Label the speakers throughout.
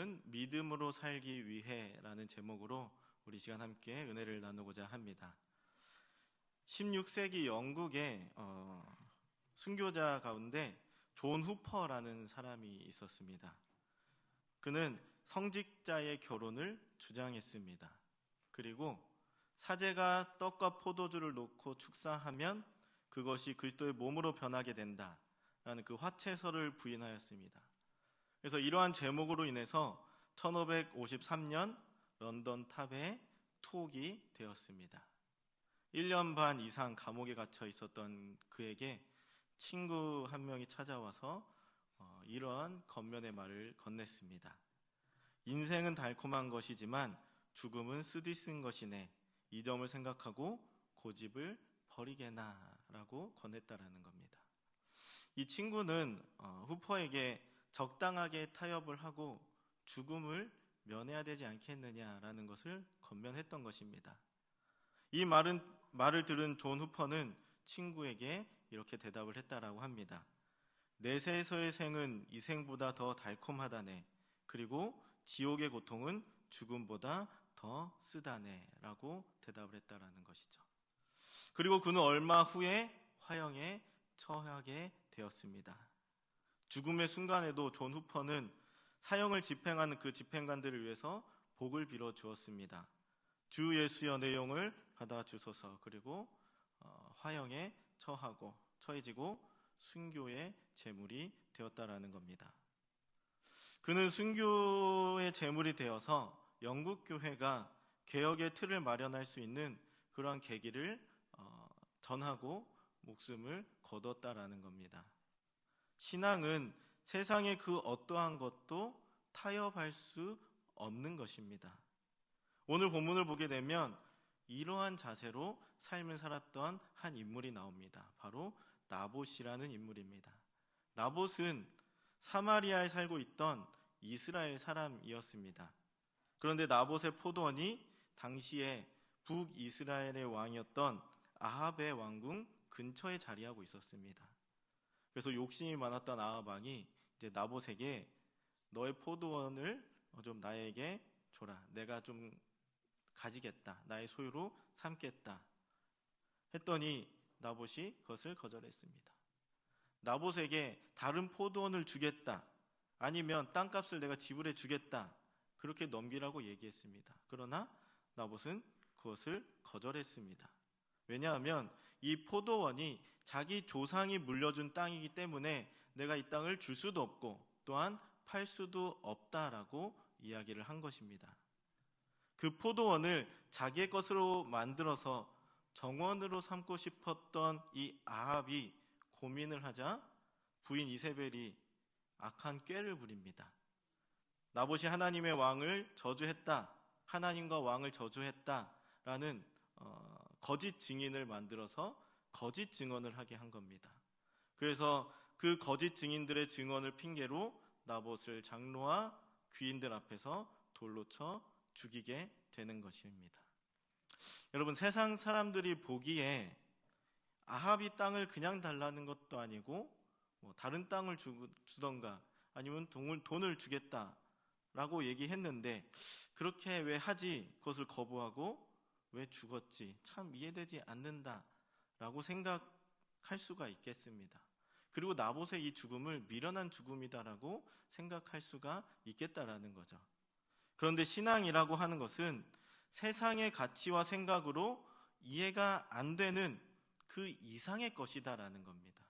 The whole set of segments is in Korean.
Speaker 1: 오늘은 믿음으로 살기 위해라는 제목으로 우리 시간 함께 은혜를 나누고자 합니다. 16세기 영국의 순교자 가운데 존 후퍼라는 사람이 있었습니다. 그는 성직자의 결혼을 주장했습니다. 그리고 사제가 떡과 포도주를 놓고 축사하면 그것이 그리스도의 몸으로 변하게 된다라는 그 화채설을 부인하였습니다. 그래서 이러한 제목으로 인해서 1553년 런던 탑에 투옥이 되었습니다. 1년 반 이상 감옥에 갇혀 있었던 그에게 친구 한 명이 찾아와서 이러한 겉면의 말을 건넸습니다. 인생은 달콤한 것이지만 죽음은 쓰디쓴 것이네. 이 점을 생각하고 고집을 버리게나 라고 건넸다라는 겁니다. 이 친구는 후퍼에게 적당하게 타협을 하고 죽음을 면해야 되지 않겠느냐라는 것을 권면했던 것입니다. 이 말을 들은 존 후퍼는 친구에게 이렇게 대답을 했다라고 합니다. 내세에서의 생은 이 생보다 더 달콤하다네. 그리고 지옥의 고통은 죽음보다 더 쓰다네 라고 대답을 했다라는 것이죠. 그리고 그는 얼마 후에 화형에 처하게 되었습니다. 죽음의 순간에도 존 후퍼는 사형을 집행하는 그 집행관들을 위해서 복을 빌어 주었습니다. 주 예수여 내 영을 받아 주소서. 그리고 화형에 처해지고 순교의 제물이 되었다라는 겁니다. 그는 순교의 제물이 되어서 영국 교회가 개혁의 틀을 마련할 수 있는 그러한 계기를 전하고 목숨을 거뒀다라는 겁니다. 신앙은 세상의 그 어떠한 것도 타협할 수 없는 것입니다. 오늘 본문을 보게 되면 이러한 자세로 삶을 살았던 한 인물이 나옵니다. 바로 나봇이라는 인물입니다. 나봇은 사마리아에 살고 있던 이스라엘 사람이었습니다. 그런데 나봇의 포도원이 당시에 북이스라엘의 왕이었던 아합의 왕궁 근처에 자리하고 있었습니다. 그래서 욕심이 많았던 아합 왕이 이제 나봇에게 너의 포도원을 좀 나에게 줘라. 내가 좀 가지겠다. 나의 소유로 삼겠다. 했더니 나봇이 그것을 거절했습니다. 나봇에게 다른 포도원을 주겠다. 아니면 땅값을 내가 지불해 주겠다. 그렇게 넘기라고 얘기했습니다. 그러나 나봇은 그것을 거절했습니다. 왜냐하면 이 포도원이 자기 조상이 물려준 땅이기 때문에 내가 이 땅을 줄 수도 없고 또한 팔 수도 없다라고 이야기를 한 것입니다. 그 포도원을 자기의 것으로 만들어서 정원으로 삼고 싶었던 이 아합이 고민을 하자 부인 이세벨이 악한 꾀를 부립니다. 나봇이 하나님의 왕을 저주했다. 하나님과 왕을 저주했다라는 거짓 증인을 만들어서 거짓 증언을 하게 한 겁니다. 그래서 그 거짓 증인들의 증언을 핑계로 나봇을 장로와 귀인들 앞에서 돌로 쳐 죽이게 되는 것입니다. 여러분, 세상 사람들이 보기에 아합이 땅을 그냥 달라는 것도 아니고 다른 땅을 주던가 아니면 돈을 주겠다라고 얘기했는데 그렇게 왜 하지? 그것을 거부하고 왜 죽었지? 참 이해되지 않는다라고 생각할 수가 있겠습니다. 그리고 나봇의 이 죽음을 미련한 죽음이다라고 생각할 수가 있겠다라는 거죠. 그런데 신앙이라고 하는 것은 세상의 가치와 생각으로 이해가 안 되는 그 이상의 것이다라는 겁니다.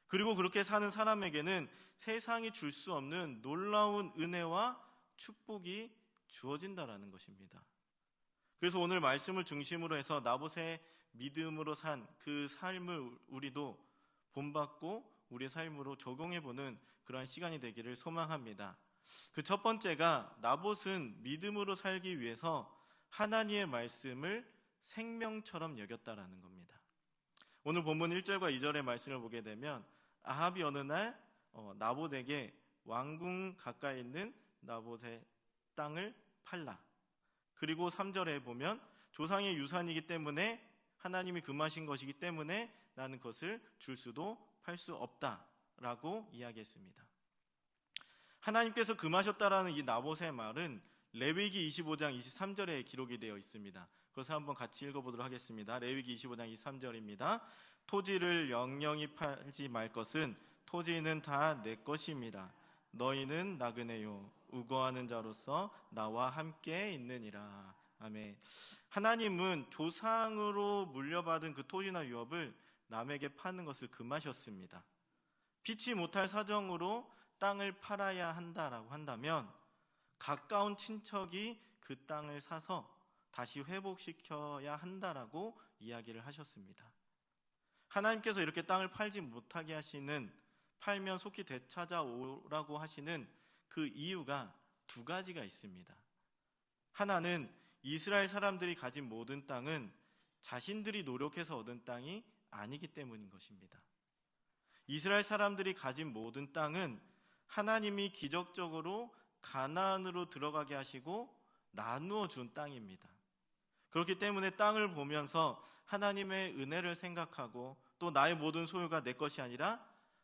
Speaker 1: 그리고 그렇게 사는 사람에게는 세상이 줄 수 없는 놀라운 은혜와 축복이 주어진다라는 것입니다. 그래서 오늘 말씀을 중심으로 해서 나봇의 믿음으로 산 그 삶을 우리도 본받고 우리의 삶으로 적용해보는 그러한 시간이 되기를 소망합니다. 그 첫 번째가 나봇은 믿음으로 살기 위해서 하나님의 말씀을 생명처럼 여겼다라는 겁니다. 오늘 본문 1절과 2절의 말씀을 보게 되면 아합이 어느 날 나봇에게 왕궁 가까이 있는 나봇의 땅을 팔라. 그리고 3절에 보면 조상의 유산이기 때문에 하나님이 금하신 것이기 때문에 나는 그것을 줄 수도 팔 수 없다라고 이야기했습니다. 하나님께서 금하셨다라는 이 나봇의 말은 레위기 25장 23절에 기록이 되어 있습니다. 그것을 한번 같이 읽어보도록 하겠습니다. 레위기 25장 23절입니다. 토지를 영영히 팔지 말 것은 토지는 다 내 것임이라. 너희는 나그네요 우거하는 자로서 나와 함께 있느니라. 아멘. 하나님은 조상으로 물려받은 그 토지나 유업을 남에게 파는 것을 금하셨습니다. 피치 못할 사정으로 땅을 팔아야 한다라고 한다면 가까운 친척이 그 땅을 사서 다시 회복시켜야 한다라고 이야기를 하셨습니다. 하나님께서 이렇게 땅을 팔지 못하게 하시는, 팔면 속히 되찾아오라고 하시는 그 이유가 두 가지가 있습니다. 하나는 이스라엘 사람들이 가진 모든 땅은 자신들이 노력해서 얻은 땅이 아니기 때문인 것입니다. 이스라엘 사람들이 가진 모든 땅은 하나님이 기적적으로 가나안으로 들어가게 하시고 나누어 준 땅입니다. 그렇기 때문에 땅을 보면서 하나님의 은혜를 생각하고 또 나의 모든 소유가 내 것이 아니라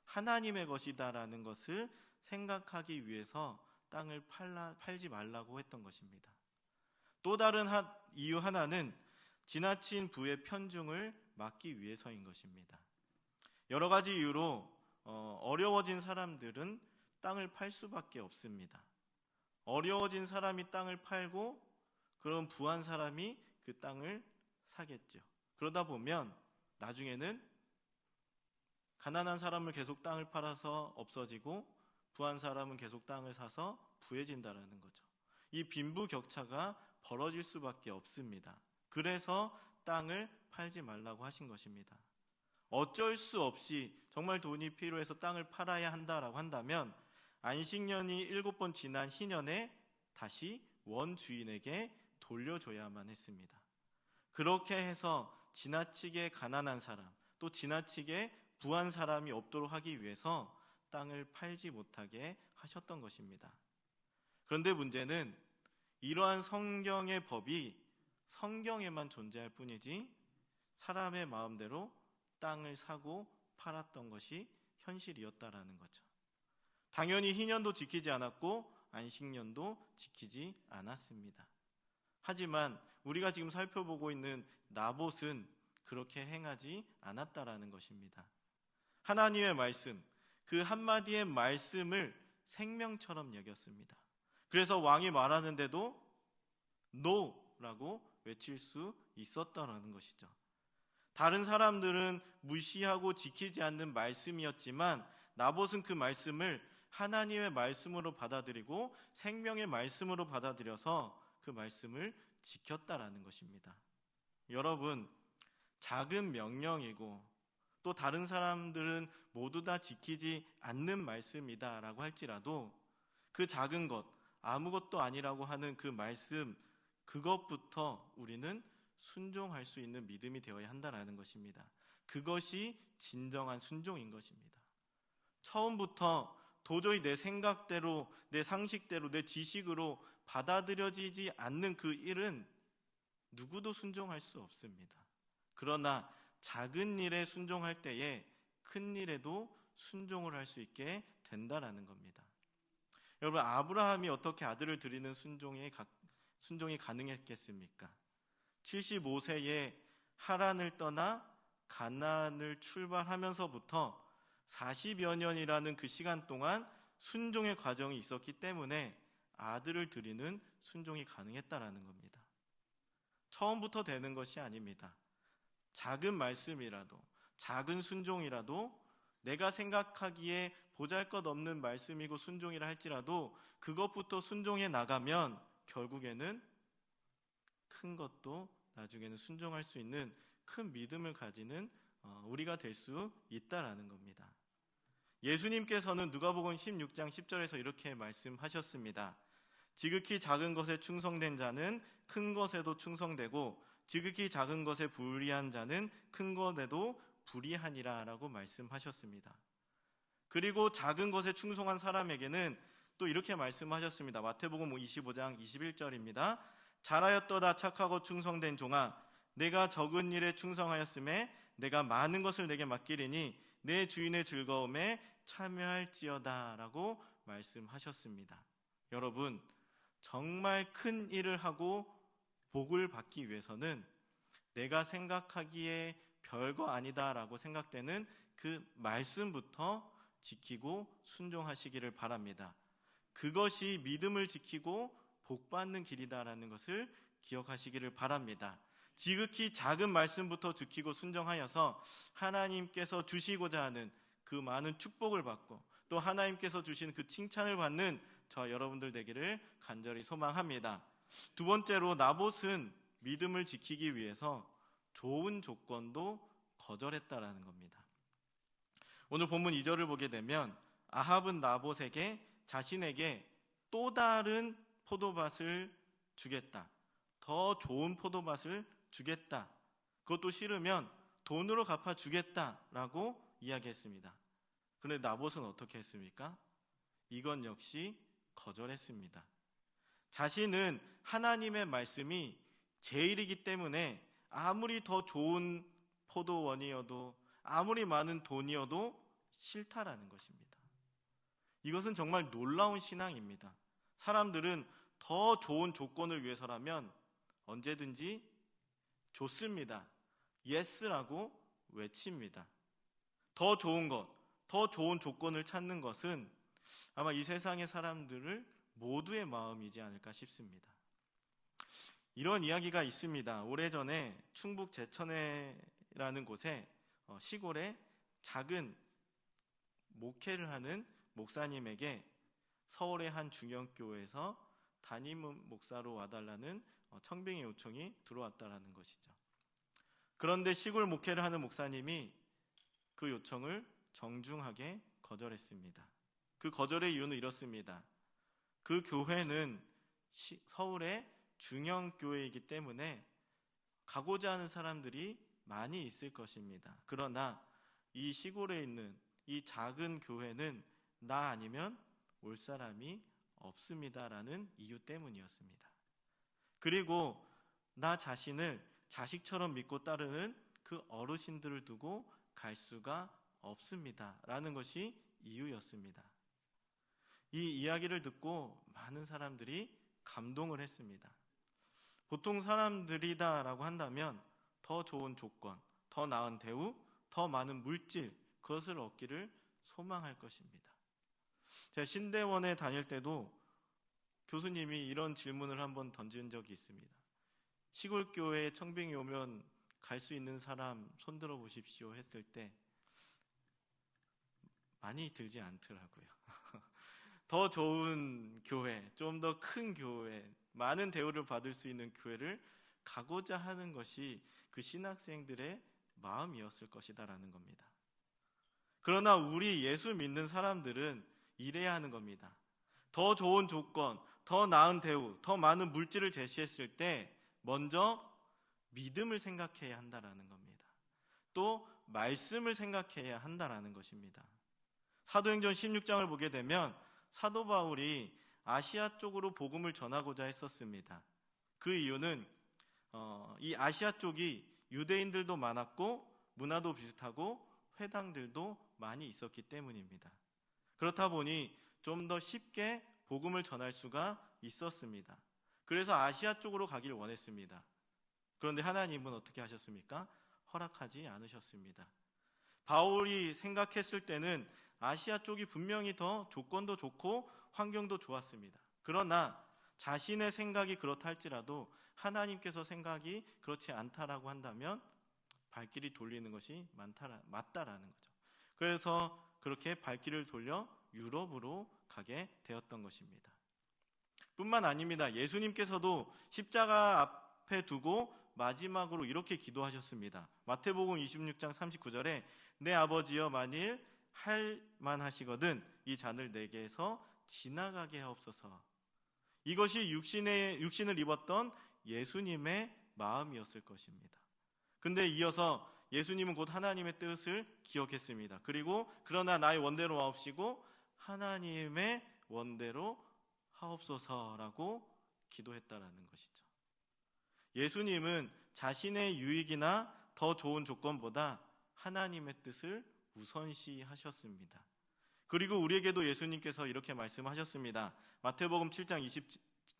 Speaker 1: 하나님의 것이다라는 것을 생각하기 위해서 땅을 팔지 말라고 했던 것입니다. 또 다른 이유 하나는 지나친 부의 편중을 막기 위해서인 것입니다. 여러 가지 이유로 어려워진 사람들은 땅을 팔 수밖에 없습니다. 어려워진 사람이 땅을 팔고 그런 부한 사람이 그 땅을 사겠죠. 그러다 보면 나중에는 가난한 사람을 계속 땅을 팔아서 없어지고 부한 사람은 계속 땅을 사서 부해진다라는 거죠. 이 빈부격차가 벌어질 수밖에 없습니다. 그래서 땅을 팔지 말라고 하신 것입니다. 어쩔 수 없이 정말 돈이 필요해서 땅을 팔아야 한다라고 한다면 안식년이 7번 지난 희년에 다시 원주인에게 돌려줘야만 했습니다. 그렇게 해서 지나치게 가난한 사람, 또 지나치게 부한 사람이 없도록 하기 위해서 땅을 팔지 못하게 하셨던 것입니다. 그런데 문제는 이러한 성경의 법이 성경에만 존재할 뿐이지 사람의 마음대로 땅을 사고 팔았던 것이 현실이었다라는 거죠. 당연히 희년도 지키지 않았고 안식년도 지키지 않았습니다. 하지만 우리가 지금 살펴보고 있는 나봇은 그렇게 행하지 않았다라는 것입니다. 하나님의 말씀, 그 한마디의 말씀을 생명처럼 여겼습니다. 그래서 왕이 말하는데도 NO라고 외칠 수 있었다는 것이죠. 다른 사람들은 무시하고 지키지 않는 말씀이었지만 나봇은 그 말씀을 하나님의 말씀으로 받아들이고 생명의 말씀으로 받아들여서 그 말씀을 지켰다라는 것입니다. 여러분, 작은 명령이고 또 다른 사람들은 모두 다 지키지 않는 말씀이다라고 할지라도 그 작은 것, 아무것도 아니라고 하는 그 말씀, 그것부터 우리는 순종할 수 있는 믿음이 되어야 한다는 것입니다. 그것이 진정한 순종인 것입니다. 처음부터 도저히 내 생각대로, 내 상식대로, 내 지식으로 받아들여지지 않는 그 일은 누구도 순종할 수 없습니다. 그러나 작은 일에 순종할 때에 큰 일에도 순종을 할 수 있게 된다라는 겁니다. 여러분, 아브라함이 어떻게 아들을 드리는 순종이 가능했겠습니까? 75세에 하란을 떠나 가나안을 출발하면서부터 40여 년이라는 그 시간 동안 순종의 과정이 있었기 때문에 아들을 드리는 순종이 가능했다라는 겁니다. 처음부터 되는 것이 아닙니다. 작은 말씀이라도, 작은 순종이라도, 내가 생각하기에 보잘것없는 말씀이고 순종이라 할지라도 그것부터 순종해 나가면 결국에는 큰 것도 나중에는 순종할 수 있는 큰 믿음을 가지는 우리가 될 수 있다라는 겁니다. 예수님께서는 누가복음 16장 10절에서 이렇게 말씀하셨습니다. 지극히 작은 것에 충성된 자는 큰 것에도 충성되고 지극히 작은 것에 불의한 자는 큰 것에도 불의하니라 라고 말씀하셨습니다. 그리고 작은 것에 충성한 사람에게는 또 이렇게 말씀하셨습니다. 마태복음 25장 21절입니다. 잘하였도다 착하고 충성된 종아, 내가 적은 일에 충성하였음에 내가 많은 것을 내게 맡기리니 내 주인의 즐거움에 참여할지어다 라고 말씀하셨습니다. 여러분, 정말 큰 일을 하고 복을 받기 위해서는 내가 생각하기에 별거 아니다라고 생각되는 그 말씀부터 지키고 순종하시기를 바랍니다. 그것이 믿음을 지키고 복받는 길이다라는 것을 기억하시기를 바랍니다. 지극히 작은 말씀부터 지키고 순종하여서 하나님께서 주시고자 하는 그 많은 축복을 받고 또 하나님께서 주신 그 칭찬을 받는 저 여러분들 되기를 간절히 소망합니다. 두 번째로, 나봇은 믿음을 지키기 위해서 좋은 조건도 거절했다라는 겁니다. 오늘 본문 2절을 보게 되면 아합은 나봇에게 자신에게 또 다른 포도밭을 주겠다, 더 좋은 포도밭을 주겠다, 그것도 싫으면 돈으로 갚아주겠다라고 이야기했습니다. 그런데 나봇은 어떻게 했습니까? 이건 역시 거절했습니다. 자신은 하나님의 말씀이 제일이기 때문에 아무리 더 좋은 포도원이어도 아무리 많은 돈이어도 싫다라는 것입니다. 이것은 정말 놀라운 신앙입니다. 사람들은 더 좋은 조건을 위해서라면 언제든지 좋습니다, 예스라고 외칩니다. 더 좋은 것, 더 좋은 조건을 찾는 것은 아마 이 세상의 사람들을 모두의 마음이지 않을까 싶습니다. 이런 이야기가 있습니다. 오래전에 충북 제천에라는 곳에 시골에 작은 목회를 하는 목사님에게 서울의 한 중형교회에서 담임 목사로 와달라는 청빙의 요청이 들어왔다라는 것이죠. 그런데 시골 목회를 하는 목사님이 그 요청을 정중하게 거절했습니다. 그 거절의 이유는 이렇습니다. 그 교회는 서울의 중형교회이기 때문에 가고자 하는 사람들이 많이 있을 것입니다. 그러나 이 시골에 있는 이 작은 교회는 나 아니면 올 사람이 없습니다라는 이유 때문이었습니다. 그리고 나 자신을 자식처럼 믿고 따르는 그 어르신들을 두고 갈 수가 없습니다라는 것이 이유였습니다. 이 이야기를 듣고 많은 사람들이 감동을 했습니다. 보통 사람들이다라고 한다면 더 좋은 조건, 더 나은 대우, 더 많은 물질, 그것을 얻기를 소망할 것입니다. 제가 신대원에 다닐 때도 교수님이 이런 질문을 한번 던진 적이 있습니다. 시골 교회에 청빙이 오면 갈 수 있는 사람 손들어 보십시오 했을 때 많이 들지 않더라고요. 더 좋은 교회, 좀 더 큰 교회, 많은 대우를 받을 수 있는 교회를 가고자 하는 것이 그 신학생들의 마음이었을 것이다라는 겁니다. 그러나 우리 예수 믿는 사람들은 이래야 하는 겁니다. 더 좋은 조건, 더 나은 대우, 더 많은 물질을 제시했을 때 먼저 믿음을 생각해야 한다라는 겁니다. 또 말씀을 생각해야 한다라는 것입니다. 사도행전 16장을 보게 되면 사도 바울이 아시아 쪽으로 복음을 전하고자 했었습니다. 그 이유는 이 아시아 쪽이 유대인들도 많았고 문화도 비슷하고 회당들도 많이 있었기 때문입니다. 그렇다 보니 좀 더 쉽게 복음을 전할 수가 있었습니다. 그래서 아시아 쪽으로 가길 원했습니다. 그런데 하나님은 어떻게 하셨습니까? 허락하지 않으셨습니다. 바울이 생각했을 때는 아시아 쪽이 분명히 더 조건도 좋고 환경도 좋았습니다. 그러나 자신의 생각이 그렇다 할지라도 하나님께서 생각이 그렇지 않다라고 한다면 발길이 돌리는 것이 맞다라는 거죠. 그래서 그렇게 발길을 돌려 유럽으로 가게 되었던 것입니다. 뿐만 아닙니다. 예수님께서도 십자가 앞에 두고 마지막으로 이렇게 기도하셨습니다. 마태복음 26장 39절에 내 아버지여 만일 할 만하시거든 이 잔을 내게서 지나가게 하옵소서. 이것이 육신을 입었던 예수님의 마음이었을 것입니다. 근데 이어서 예수님은 곧 하나님의 뜻을 기억했습니다. 그리고 그러나 나의 원대로 하옵시고 하나님의 원대로 하옵소서라고 기도했다라는 것이죠. 예수님은 자신의 유익이나 더 좋은 조건보다 하나님의 뜻을 우선시하셨습니다. 그리고 우리에게도 예수님께서 이렇게 말씀하셨습니다. 마태복음 7장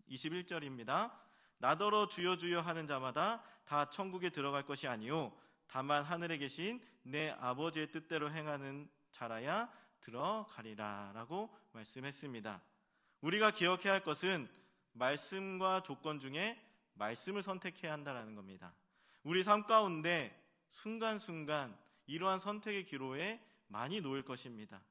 Speaker 1: 21절입니다. 나더러 주여 주여 하는 자마다 다 천국에 들어갈 것이 아니요 다만 하늘에 계신 내 아버지의 뜻대로 행하는 자라야 들어가리라 라고 말씀했습니다. 우리가 기억해야 할 것은 말씀과 조건 중에 말씀을 선택해야 한다는 겁니다. 우리 삶 가운데 순간순간 이러한 선택의 기로에 많이 놓일 것입니다.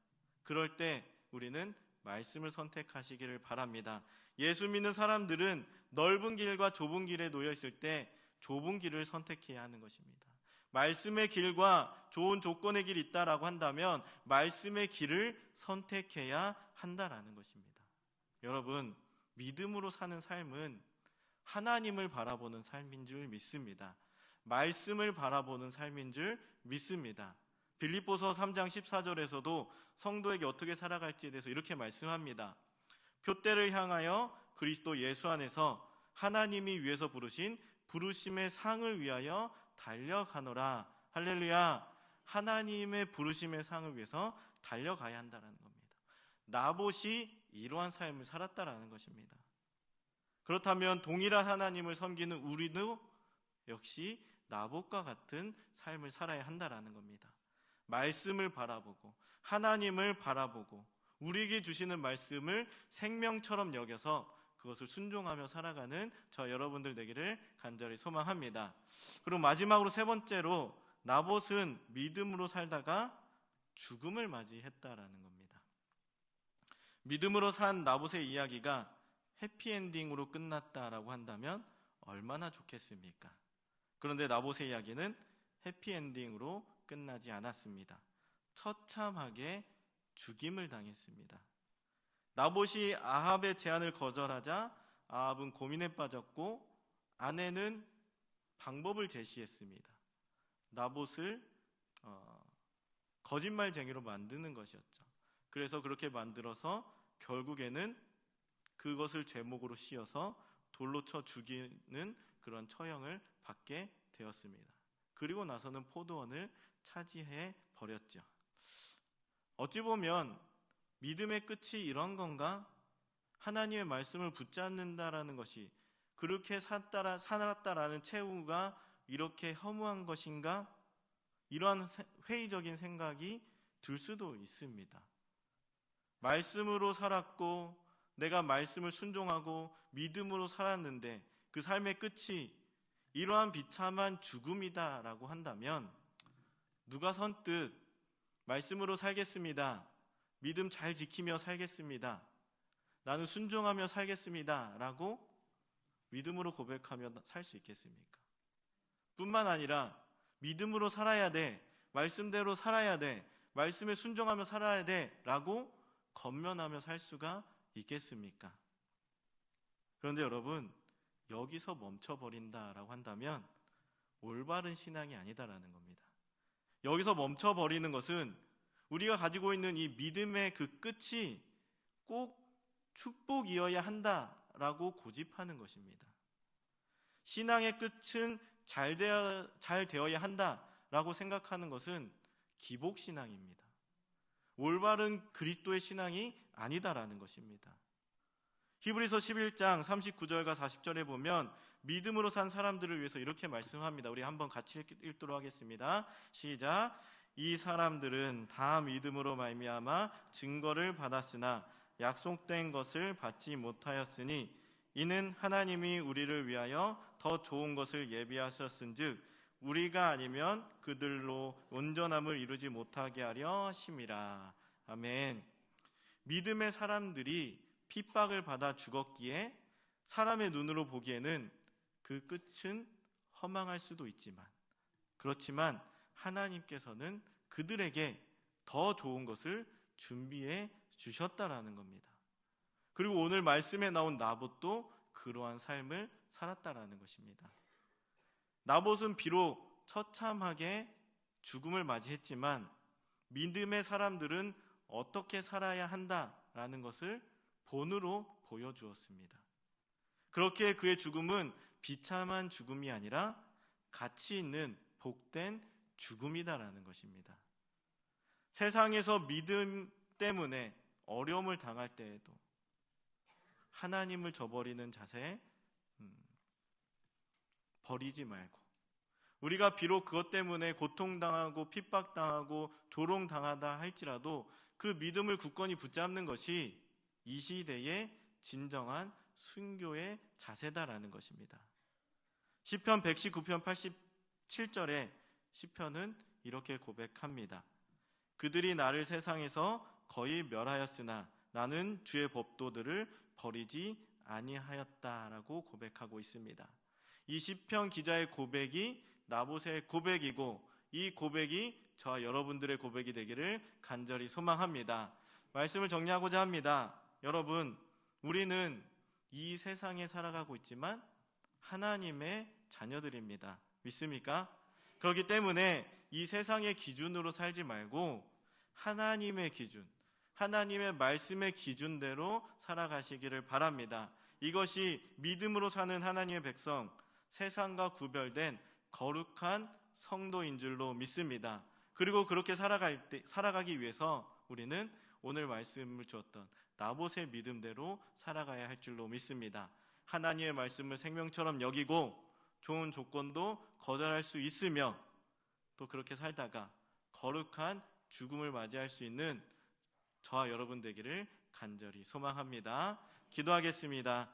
Speaker 1: 그럴 때 우리는 말씀을 선택하시기를 바랍니다. 예수 믿는 사람들은 넓은 길과 좁은 길에 놓여 있을 때 좁은 길을 선택해야 하는 것입니다. 말씀의 길과 좋은 조건의 길이 있다라고 한다면 말씀의 길을 선택해야 한다라는 것입니다. 여러분, 믿음으로 사는 삶은 하나님을 바라보는 삶인 줄 믿습니다. 말씀을 바라보는 삶인 줄 믿습니다. 빌립보서 3장 14절에서도 성도에게 어떻게 살아갈지에 대해서 이렇게 말씀합니다. 표대를 향하여 그리스도 예수 안에서 하나님이 위에서 부르신 부르심의 상을 위하여 달려가노라. 할렐루야. 하나님의 부르심의 상을 위해서 달려가야 한다는 겁니다. 나봇이 이러한 삶을 살았다라는 것입니다. 그렇다면 동일한 하나님을 섬기는 우리도 역시 나봇과 같은 삶을 살아야 한다라는 겁니다. 말씀을 바라보고 하나님을 바라보고 우리에게 주시는 말씀을 생명처럼 여겨서 그것을 순종하며 살아가는 저 여러분들 되기를 간절히 소망합니다. 그리고 마지막으로 세 번째로 나봇은 믿음으로 살다가 죽음을 맞이했다라는 겁니다. 믿음으로 산 나봇의 이야기가 해피엔딩으로 끝났다라고 한다면 얼마나 좋겠습니까? 그런데 나봇의 이야기는 해피엔딩으로 끝나지 않았습니다. 처참하게 죽임을 당했습니다. 나봇이 아합의 제안을 거절하자 아합은 고민에 빠졌고 아내는 방법을 제시했습니다. 나봇을 거짓말쟁이로 만드는 것이었죠. 그래서 그렇게 만들어서 결국에는 그것을 죄목으로 씌어서 돌로 쳐 죽이는 그런 처형을 받게 되었습니다. 그리고 나서는 포도원을 차지해 버렸죠. 어찌 보면 믿음의 끝이 이런 건가? 하나님의 말씀을 붙잡는다라는 것이 그렇게 살았다라는 최후가 이렇게 허무한 것인가? 이러한 회의적인 생각이 들 수도 있습니다. 말씀으로 살았고 내가 말씀을 순종하고 믿음으로 살았는데 그 삶의 끝이 이러한 비참한 죽음이다라고 한다면 누가 선뜻 말씀으로 살겠습니다. 믿음 잘 지키며 살겠습니다. 나는 순종하며 살겠습니다. 라고 믿음으로 고백하며 살 수 있겠습니까? 뿐만 아니라 믿음으로 살아야 돼. 말씀대로 살아야 돼. 말씀에 순종하며 살아야 돼. 라고 권면하며 살 수가 있겠습니까? 그런데 여러분, 여기서 멈춰버린다라고 한다면 올바른 신앙이 아니다라는 겁니다. 여기서 멈춰버리는 것은 우리가 가지고 있는 이 믿음의 그 끝이 꼭 축복이어야 한다라고 고집하는 것입니다. 신앙의 끝은 잘 되어야 한다라고 생각하는 것은 기복신앙입니다. 올바른 그리스도의 신앙이 아니다라는 것입니다. 히브리서 11장 39절과 40절에 보면 믿음으로 산 사람들을 위해서 이렇게 말씀합니다. 우리 한번 같이 읽도록 하겠습니다. 시작. 이 사람들은 다 믿음으로 말미암아 증거를 받았으나 약속된 것을 받지 못하였으니 이는 하나님이 우리를 위하여 더 좋은 것을 예비하셨은즉 우리가 아니면 그들로 온전함을 이루지 못하게 하려 하심이라. 아멘. 믿음의 사람들이 핍박을 받아 죽었기에 사람의 눈으로 보기에는 그 끝은 허망할 수도 있지만 그렇지만 하나님께서는 그들에게 더 좋은 것을 준비해 주셨다라는 겁니다. 그리고 오늘 말씀에 나온 나봇도 그러한 삶을 살았다라는 것입니다. 나봇은 비록 처참하게 죽음을 맞이했지만 믿음의 사람들은 어떻게 살아야 한다라는 것을 본으로 보여주었습니다. 그렇게 그의 죽음은 비참한 죽음이 아니라 가치 있는 복된 죽음이다라는 것입니다. 세상에서 믿음 때문에 어려움을 당할 때에도 하나님을 저버리는 자세 버리지 말고, 우리가 비록 그것 때문에 고통당하고 핍박당하고 조롱당하다 할지라도 그 믿음을 굳건히 붙잡는 것이 이 시대의 진정한 순교의 자세다라는 것입니다. 시편 119편 87절에 시편은 이렇게 고백합니다. 그들이 나를 세상에서 거의 멸하였으나 나는 주의 법도들을 버리지 아니하였다라고 고백하고 있습니다. 이 시편 기자의 고백이 나봇의 고백이고, 이 고백이 저와 여러분들의 고백이 되기를 간절히 소망합니다. 말씀을 정리하고자 합니다. 여러분, 우리는 이 세상에 살아가고 있지만 하나님의 자녀들입니다. 믿습니까? 그렇기 때문에 이 세상의 기준으로 살지 말고 하나님의 기준, 하나님의 말씀의 기준대로 살아가시기를 바랍니다. 이것이 믿음으로 사는 하나님의 백성, 세상과 구별된 거룩한 성도인 줄로 믿습니다. 그리고 그렇게 살아가기 위해서 우리는 오늘 말씀을 주었던 나봇의 믿음대로 살아가야 할 줄로 믿습니다. 하나님의 말씀을 생명처럼 여기고 좋은 조건도 거절할 수 있으며, 또 그렇게 살다가 거룩한 죽음을 맞이할 수 있는 저와 여러분 되기를 간절히 소망합니다. 기도하겠습니다.